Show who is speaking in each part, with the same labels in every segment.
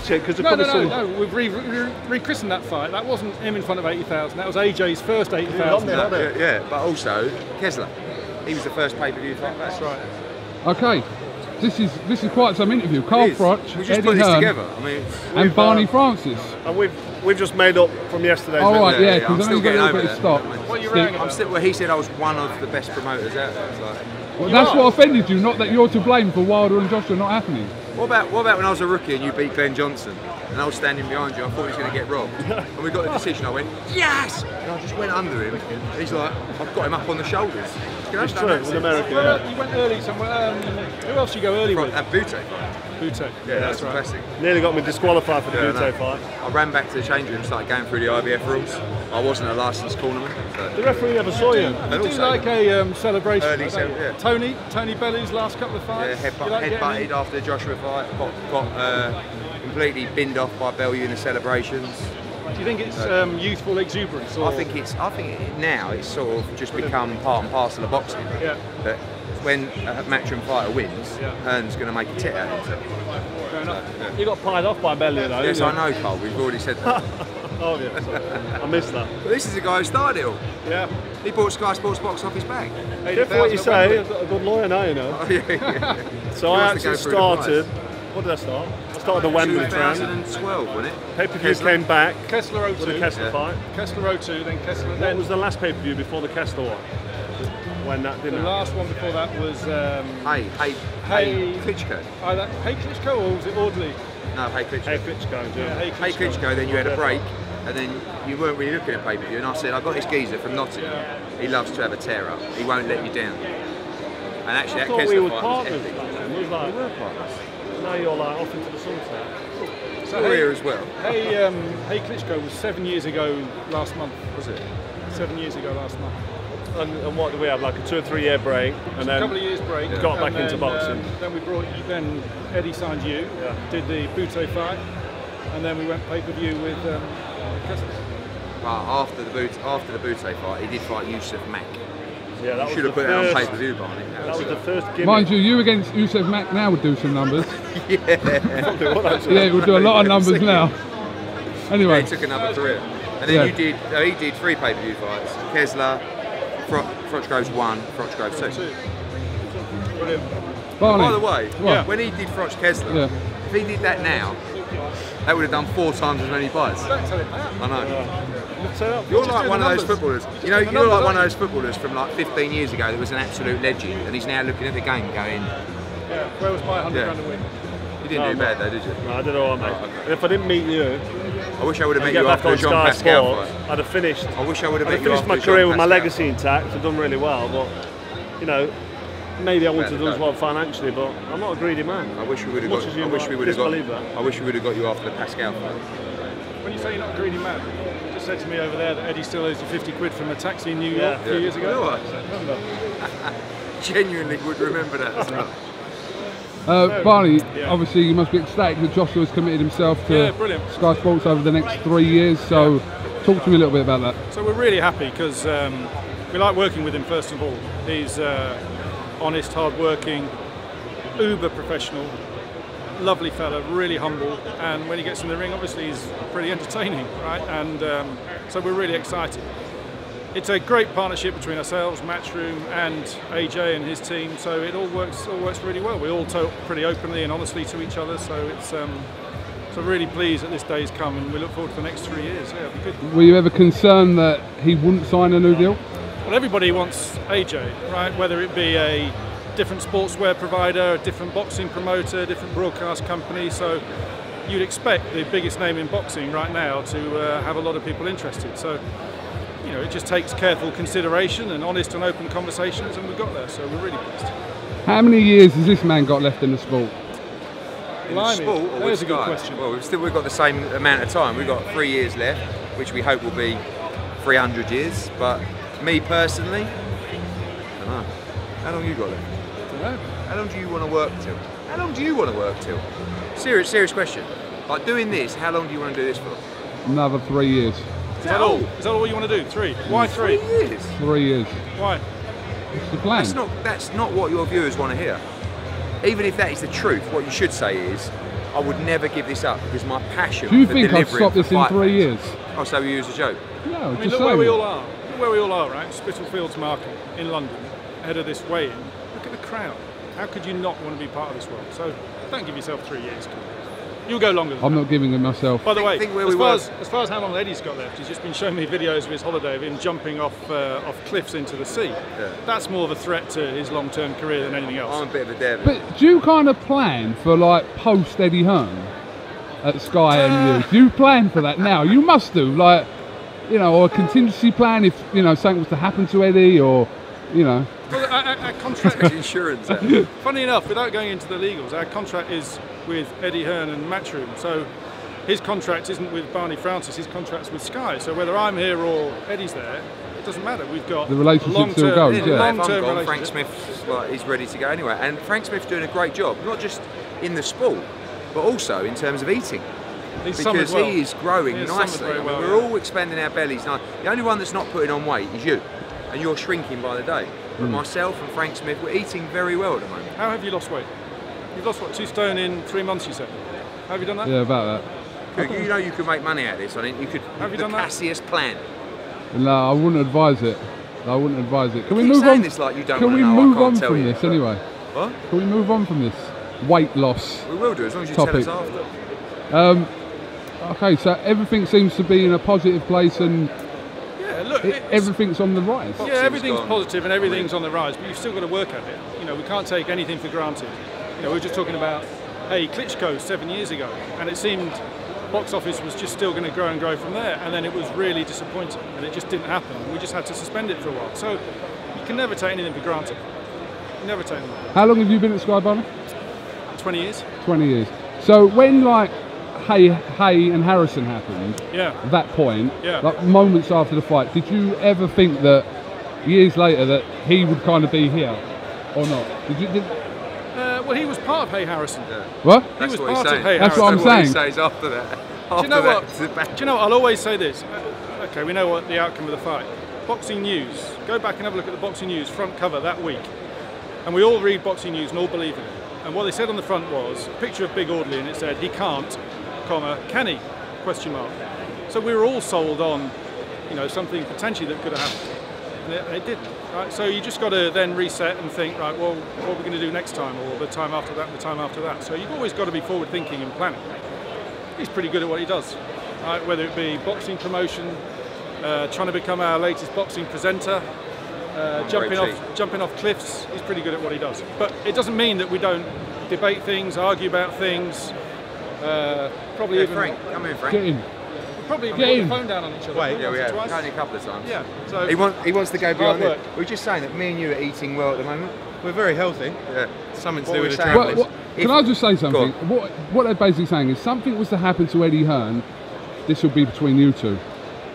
Speaker 1: watch it because
Speaker 2: no. We've rechristened that fight. That wasn't him in front of 80,000. That was AJ's first 80,000.
Speaker 3: Yeah, but also Kessler. He was the first pay-per-view fight.
Speaker 2: That's right.
Speaker 4: Okay. This is quite some interview. Carl Froch,
Speaker 3: we just
Speaker 4: Eddie
Speaker 3: put this
Speaker 4: Hearn,
Speaker 3: together. I mean,
Speaker 4: and Barney Francis.
Speaker 1: And we've just made up from yesterday's.
Speaker 4: All right, yeah,
Speaker 3: I'm
Speaker 4: because
Speaker 3: still
Speaker 4: I know
Speaker 3: getting
Speaker 4: you got a
Speaker 3: over
Speaker 4: little bit
Speaker 3: that.
Speaker 4: of stock.
Speaker 2: What are you ranking
Speaker 3: I'm still. Well, he said I was one of the best promoters out there. Like,
Speaker 4: Well, that's what offended you, not that you're to blame for Wilder and Joshua not happening.
Speaker 3: what about when I was a rookie and you beat Glenn Johnson and I was standing behind you? I thought he was going to get robbed, and we got the decision. I went yes, and I just went under him. And he's like, I've got him up on the shoulders.
Speaker 1: It's true, in America.
Speaker 2: You went early somewhere. Who else did you go early with?
Speaker 3: At Butte.
Speaker 2: Butte.
Speaker 3: Yeah, that's
Speaker 2: right.
Speaker 3: classic.
Speaker 1: Nearly got me disqualified for the
Speaker 3: Yeah,
Speaker 1: Butte fight.
Speaker 3: I ran back to the change room, started going through the IBF rules. I wasn't a licensed cornerman. So.
Speaker 1: The referee never saw you.
Speaker 3: And
Speaker 2: Do
Speaker 3: also,
Speaker 2: like a celebration.
Speaker 3: early
Speaker 2: don't you?
Speaker 3: yeah.
Speaker 2: Tony Bellu's last couple of fights.
Speaker 3: Yeah,
Speaker 2: You
Speaker 3: headbutted after the Joshua fight. Got completely binned off by Bellew in the celebrations.
Speaker 2: Do you think it's youthful exuberance? Or?
Speaker 3: I think now it's sort of just become part and parcel of boxing.
Speaker 2: Yeah.
Speaker 3: That when a matchroom fighter wins, Hearn's going to make a tit out of himself.
Speaker 2: Fair enough.
Speaker 3: Yeah.
Speaker 1: You got pied off by Bellew though.
Speaker 3: Yes, I know, Cole. We've already said that.
Speaker 1: Oh yeah, sorry. I missed that.
Speaker 3: But this is the guy who started it all.
Speaker 2: Yeah.
Speaker 3: He bought Sky Sports Box off his back.
Speaker 1: Careful what you say. I've got a good lawyer now, you know.
Speaker 3: Oh, yeah.
Speaker 1: So I actually started. What did I start? I started the Wembley trend.
Speaker 3: 2012, wasn't it?
Speaker 1: Pay-per-view came back.
Speaker 2: Kessler 02.
Speaker 1: With the Kessler fight.
Speaker 2: Kessler 02, then Kessler.
Speaker 1: What
Speaker 2: Then
Speaker 1: was the last pay-per-view before the Kessler one? When that didn't
Speaker 2: the
Speaker 1: happen?
Speaker 2: last one before that was
Speaker 3: Hey, Klitschko.
Speaker 2: either Hey Klitschko or was it Audley?
Speaker 3: No, Hey Klitschko.
Speaker 1: Hey Klitschko, yeah.
Speaker 3: Hey Klitschko, then you had a break, and then you weren't really looking at pay-per-view, and I said, I've got this geezer from Nottingham. He loves to have a tear-up. He won't let you down. And actually,
Speaker 1: I
Speaker 3: that
Speaker 1: thought
Speaker 3: Kessler
Speaker 1: we were
Speaker 3: fight
Speaker 1: partners.
Speaker 3: was epic.
Speaker 1: It was like,
Speaker 3: We were partners.
Speaker 1: now you're like off into the sunset.
Speaker 3: So we're here as well.
Speaker 2: Hey Klitschko was 7 years ago last month.
Speaker 3: Was it?
Speaker 2: 7 years ago last month.
Speaker 1: And what do we have? Like a 2 or 3 year break, and
Speaker 2: A
Speaker 1: then
Speaker 2: couple of years break.
Speaker 1: got back
Speaker 2: and
Speaker 1: into
Speaker 2: then,
Speaker 1: boxing.
Speaker 2: Then we brought you. Then Eddie signed you.
Speaker 1: Yeah.
Speaker 2: Did the Butte fight, and then we went pay-per-view with Kessler.
Speaker 3: Well, after the Butte fight, he did fight Yusuf Mack.
Speaker 1: Yeah, that
Speaker 3: You should
Speaker 1: was
Speaker 3: have
Speaker 1: the
Speaker 3: put it on
Speaker 1: first.
Speaker 3: pay-per-view, Barney.
Speaker 1: That was the first gimmick.
Speaker 4: Mind you against Yusuf Mack now would do some numbers.
Speaker 3: Yeah.
Speaker 4: Yeah, it would do a lot of numbers now. Anyway.
Speaker 3: He took another career. And then he did 3 pay-per-view fights. Kessler, Froch goes 1, Froch goes 2.
Speaker 2: Brilliant.
Speaker 4: Barney,
Speaker 3: By the way,
Speaker 4: what?
Speaker 3: when he did Froch Kessler, if he did that now, that would have done 4 times as many fights.
Speaker 2: Don't tell him that.
Speaker 3: I know.
Speaker 1: So,
Speaker 3: You're
Speaker 2: Just
Speaker 3: like
Speaker 2: do
Speaker 3: one
Speaker 2: the
Speaker 3: of those
Speaker 2: numbers.
Speaker 3: footballers. You know, you're like one of those footballers from like 15 years ago that was an absolute legend, and he's now looking at the game going,
Speaker 2: Yeah. Where was my 100 grand a win?
Speaker 3: you didn't do bad though, did you?
Speaker 1: no, I don't know, mate. If I didn't meet you,
Speaker 3: I wish I would have met
Speaker 1: get
Speaker 3: you
Speaker 1: back
Speaker 3: after
Speaker 1: on
Speaker 3: the Jean
Speaker 1: Sky
Speaker 3: Pascal
Speaker 1: Sports,
Speaker 3: fight.
Speaker 1: I'd have finished.
Speaker 3: I wish I would have
Speaker 1: I'd
Speaker 3: met
Speaker 1: have
Speaker 3: you
Speaker 1: finished
Speaker 3: after
Speaker 1: my
Speaker 3: the Jean
Speaker 1: career with my
Speaker 3: Pascal.
Speaker 1: legacy intact. I've done really well, but you know, maybe I wouldn't have done as well financially. But I'm not a greedy man.
Speaker 3: I wish we would have
Speaker 1: Much
Speaker 3: got.
Speaker 1: as you
Speaker 3: I wish
Speaker 1: might
Speaker 3: we would have got.
Speaker 1: disbelieve that.
Speaker 3: I wish we would have got you after the Pascal fight.
Speaker 2: When you say you're not a greedy man, you just said to me over there that Eddie still owes you 50 quid from a taxi in New York a few years ago.
Speaker 3: No, I
Speaker 2: Remember?
Speaker 3: genuinely would remember that as well.
Speaker 4: Barney, obviously you must be ecstatic that Joshua's committed himself to
Speaker 2: brilliant.
Speaker 4: Sky Sports over the next 3 years, so talk to me a little bit about that.
Speaker 2: So we're really happy because we like working with him first of all. He's honest, hard-working, uber professional, lovely fella, really humble, and when he gets in the ring obviously he's pretty entertaining, right? And so we're really excited. It's a great partnership between ourselves, Matchroom, and AJ and his team, so it all works really well. We all talk pretty openly and honestly to each other, so it's so really pleased that this day's come, and we look forward to the next 3 years. Yeah, it'll be good.
Speaker 4: Were you ever concerned that he wouldn't sign a new deal?
Speaker 2: Well, everybody wants AJ, right? Whether it be a different sportswear provider, a different boxing promoter, a different broadcast company, so you'd expect the biggest name in boxing right now to have a lot of people interested. So, you know, it just takes careful consideration and honest and open conversations, and we've got there, so we're really pleased.
Speaker 4: How many years has this man got left in the sport?
Speaker 3: In the sport or
Speaker 2: That
Speaker 3: with
Speaker 2: is a good
Speaker 3: Sky?
Speaker 2: question.
Speaker 3: Well, we've got the same amount of time. We've got 3 years left, which we hope will be 300 years. But me personally, I don't know. How long you got left?
Speaker 2: I don't know.
Speaker 3: How long do you want to work till? How long do you want to work till? Serious question. Like doing this, how long do you want to do this for?
Speaker 4: Another 3 years.
Speaker 2: Is that all? Is that all you want to do? 3? Why 3?
Speaker 3: 3 years.
Speaker 4: 3 years.
Speaker 2: Why?
Speaker 4: What's the plan?
Speaker 3: That's not what your viewers want to hear. Even if that is the truth, what you should say is, I would never give this up because my passion.
Speaker 4: Do you
Speaker 3: for
Speaker 4: think I'd
Speaker 3: delivering
Speaker 4: stop this in 3 years?
Speaker 3: I'll say we use a joke.
Speaker 4: No,
Speaker 2: I mean,
Speaker 4: just
Speaker 2: look
Speaker 4: saying.
Speaker 2: where we all are. Look where we all are, right? Spitalfields Market in London, ahead of this weigh-in. Look at the crowd. How could you not want to be part of this world? So don't give yourself 3 years. You'll go longer than
Speaker 4: I'm
Speaker 2: that.
Speaker 4: not giving it myself.
Speaker 2: By the way,
Speaker 3: think where
Speaker 2: as
Speaker 3: we
Speaker 2: far as how long Eddie's got left, he's just been showing me videos of his holiday of him jumping off cliffs into the sea.
Speaker 3: Yeah.
Speaker 2: That's more of a threat to his long-term career than anything else.
Speaker 3: I'm a bit of a devil.
Speaker 4: But do you kind of plan for like post Eddie Hearn at Sky and do you plan for that now? You must do, like, you know, or a contingency plan if, you know, something was to happen to Eddie, or, you know.
Speaker 2: Well, our contract,
Speaker 3: Insurance.
Speaker 2: funny enough, without going into the legals, our contract is with Eddie Hearn and Matchroom. So his contract isn't with Barney Francis, his contract's with Sky. So whether I'm here or Eddie's there, it doesn't matter. We've got
Speaker 4: The relationship still goes, yeah.
Speaker 3: If I'm
Speaker 2: long-term
Speaker 3: gone, Frank
Speaker 2: relationship.
Speaker 3: Smith's like, he's ready to go anyway. And Frank Smith's doing a great job, not just in the sport, but also in terms of eating.
Speaker 2: He's summered
Speaker 3: Because
Speaker 2: well.
Speaker 3: he is growing
Speaker 2: He has summered
Speaker 3: nicely.
Speaker 2: very well,
Speaker 3: We're
Speaker 2: yeah.
Speaker 3: all expanding our bellies. Now, the only one that's not putting on weight is you, and you're shrinking by the day. But myself and Frank Smith, we're eating very well at the moment.
Speaker 2: How have you lost weight? You've lost, what, 2 stone in 3 months, you said? How have you done that?
Speaker 4: Yeah, about
Speaker 3: You know you could make money out of this. I think you could.
Speaker 2: Have you
Speaker 3: the
Speaker 2: done that?
Speaker 3: CASSIUS plan.
Speaker 4: that. No, I wouldn't advise it. I wouldn't advise it. Can we
Speaker 3: Keep
Speaker 4: move
Speaker 3: saying
Speaker 4: on?
Speaker 3: this like you don't
Speaker 4: Can
Speaker 3: wanna
Speaker 4: we
Speaker 3: know, I
Speaker 4: move
Speaker 3: can't
Speaker 4: on
Speaker 3: tell
Speaker 4: from
Speaker 3: you,
Speaker 4: this
Speaker 3: but-
Speaker 4: anyway?
Speaker 3: What?
Speaker 4: Can we move on from this weight loss?
Speaker 3: We will do as long as you
Speaker 4: Topic.
Speaker 3: tell us after.
Speaker 4: Okay, so everything seems to be in a positive place, and
Speaker 2: Yeah, look,
Speaker 4: everything's on the rise.
Speaker 2: yeah, everything's
Speaker 3: gone.
Speaker 2: positive and everything's on the rise, but you've still got to work at it. You know, we can't take anything for granted. You know, we were just talking about, hey, Klitschko 7 years ago, and it seemed box office was just still going to grow and grow from there, and then it was really disappointing, and it just didn't happen. We just had to suspend it for a while. So you can never take anything for granted. You never take anything.
Speaker 4: How long have you been at Sky, Barney?
Speaker 2: 20 years?
Speaker 4: 20 years. So when like Hay and Harrison happened,
Speaker 2: Yeah.
Speaker 4: at that point,
Speaker 2: Yeah.
Speaker 4: like moments after the fight, did you ever think that years later that he would kind of be here or not?
Speaker 2: Well, he was part of Hay Harrison.
Speaker 4: What?
Speaker 2: He
Speaker 3: That's
Speaker 2: was
Speaker 3: what he's
Speaker 2: part of
Speaker 3: saying.
Speaker 2: Hay
Speaker 4: That's what
Speaker 2: Harrison.
Speaker 4: I'm
Speaker 3: He
Speaker 4: saying.
Speaker 3: says after that.
Speaker 2: Do you know
Speaker 3: After
Speaker 2: what?
Speaker 3: that, it's the back.
Speaker 2: Do you know what? I'll always say this. Okay, we know what the outcome of the fight. Boxing News. Go back and have a look at the Boxing News front cover that week. And we all read Boxing News and all believe in it. And what they said on the front was a picture of Big Audley, and it said, he can't, comma, can he? Question mark. So we were all sold on, you know, something potentially that could have happened. And it didn't. Right? So you just got to then reset and think, right, well, what are we going to do next time, or the time after that, and the time after that. So you've always got to be forward thinking and planning. He's pretty good at what he does, right? Whether it be boxing promotion, trying to become our latest boxing presenter, jumping off cliffs. He's pretty good at what he does. But it doesn't mean that we don't debate things, argue about things. Probably
Speaker 3: Yeah,
Speaker 2: even
Speaker 3: Frank, come in, Frank.
Speaker 4: Get in.
Speaker 2: probably even
Speaker 4: Get
Speaker 2: put
Speaker 4: in.
Speaker 2: the phone down on each other.
Speaker 3: Yeah, we have.
Speaker 2: Twice.
Speaker 3: Only a couple of times.
Speaker 2: Yeah. So
Speaker 3: He wants to go beyond
Speaker 2: work.
Speaker 3: it. We were just saying that me and you are eating well at the moment.
Speaker 5: We're very healthy.
Speaker 3: Yeah.
Speaker 5: Something to
Speaker 3: What
Speaker 5: do
Speaker 3: we're
Speaker 5: with the
Speaker 3: saying
Speaker 5: travelling.
Speaker 3: was-
Speaker 4: Can I just say
Speaker 3: Go
Speaker 4: something? What they're basically saying is something was to happen to Eddie Hearn, this will be between you two.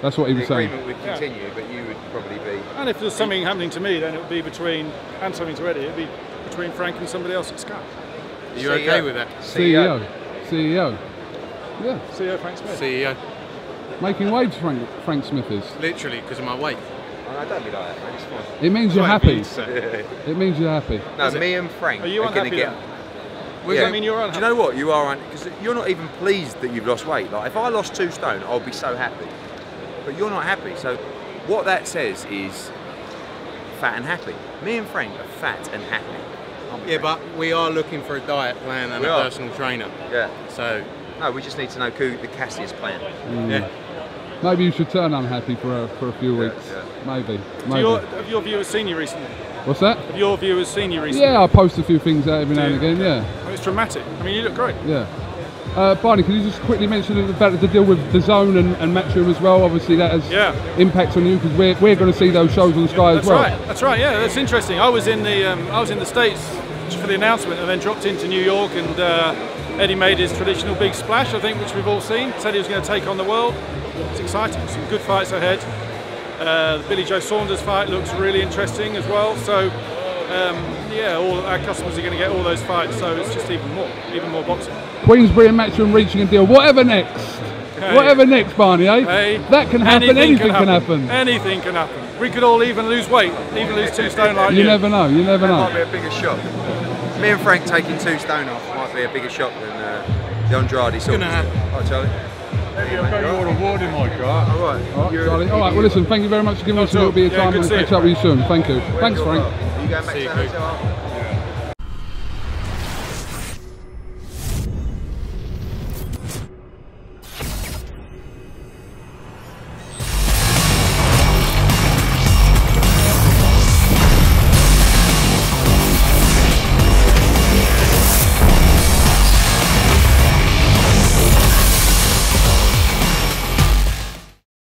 Speaker 4: That's what he
Speaker 3: The
Speaker 4: was saying.
Speaker 3: agreement would continue, but you would probably be.
Speaker 2: and if there's something happening to me, then it would be between, and something to Eddie, it would be between Frank and somebody else at Sky.
Speaker 5: Are you okay with that?
Speaker 4: CEO. Yeah.
Speaker 2: CEO Frank Smith.
Speaker 5: CEO.
Speaker 4: Making waves, Frank Smith is.
Speaker 5: Literally because of my weight.
Speaker 3: Oh, no, don't be like that, man. It's fine.
Speaker 4: It means you're
Speaker 5: Right,
Speaker 4: happy.
Speaker 5: means so.
Speaker 4: It means you're happy.
Speaker 3: No, me and Frank
Speaker 2: Are you
Speaker 3: going to
Speaker 2: unhappy
Speaker 3: get.
Speaker 2: then? Does that mean you're
Speaker 3: Do
Speaker 2: unhappy?
Speaker 3: you know what? You are, because you're not even pleased that you've lost weight. Like, if I lost 2 stone, I'll be so happy. But you're not happy. So, what that says is fat and happy. Me and Frank are fat and happy.
Speaker 5: Yeah, but we are looking for a diet plan and
Speaker 3: We
Speaker 5: a
Speaker 3: are.
Speaker 5: personal trainer.
Speaker 3: Yeah.
Speaker 5: So,
Speaker 3: No, we just need to know the CASSIUS plan.
Speaker 5: yeah.
Speaker 4: Maybe you should turn unhappy for a few weeks.
Speaker 3: yeah.
Speaker 4: Maybe.
Speaker 2: Have your viewers seen you recently?
Speaker 4: What's that?
Speaker 2: Have your viewers seen you recently?
Speaker 4: Yeah, I post a few things out every now and again, yeah.
Speaker 2: Oh, it's dramatic. I mean, you look great.
Speaker 4: Yeah. Barney, can you just quickly mention about the deal with the Zone and Matchroom as well? Obviously that has impact on you because we're going to see those shows on Sky as well.
Speaker 2: That's right. Yeah, that's interesting. I was in the States for the announcement and then dropped into New York, and Eddie made his traditional big splash, I think, which we've all seen. Said he was going to take on the world. It's exciting. Some good fights ahead. The Billy Joe Saunders fight looks really interesting as well. So yeah, all our customers are going to get all those fights. So it's just even more boxing.
Speaker 4: Queensbury and Matchroom reaching a deal. Whatever next.
Speaker 2: Hey.
Speaker 4: Whatever next, Barney, eh?
Speaker 2: Hey,
Speaker 4: that can happen. Anything can happen.
Speaker 2: Anything can happen. We could all even lose weight, even lose 2 stone like you.
Speaker 4: You never know. You never
Speaker 3: That
Speaker 4: know.
Speaker 3: might be a bigger shock. Me and Frank taking 2 stone off might be a bigger shock than The Andrade sauce.
Speaker 5: gonna happen.
Speaker 3: All right, Charlie.
Speaker 6: I've got your award in my car.
Speaker 3: All right.
Speaker 4: All right, Charlie. All right, well, listen, thank you very much for giving us a little bit of time and catch up with you soon. Thank you. Thanks, Frank.
Speaker 3: Are you going back to the hotel?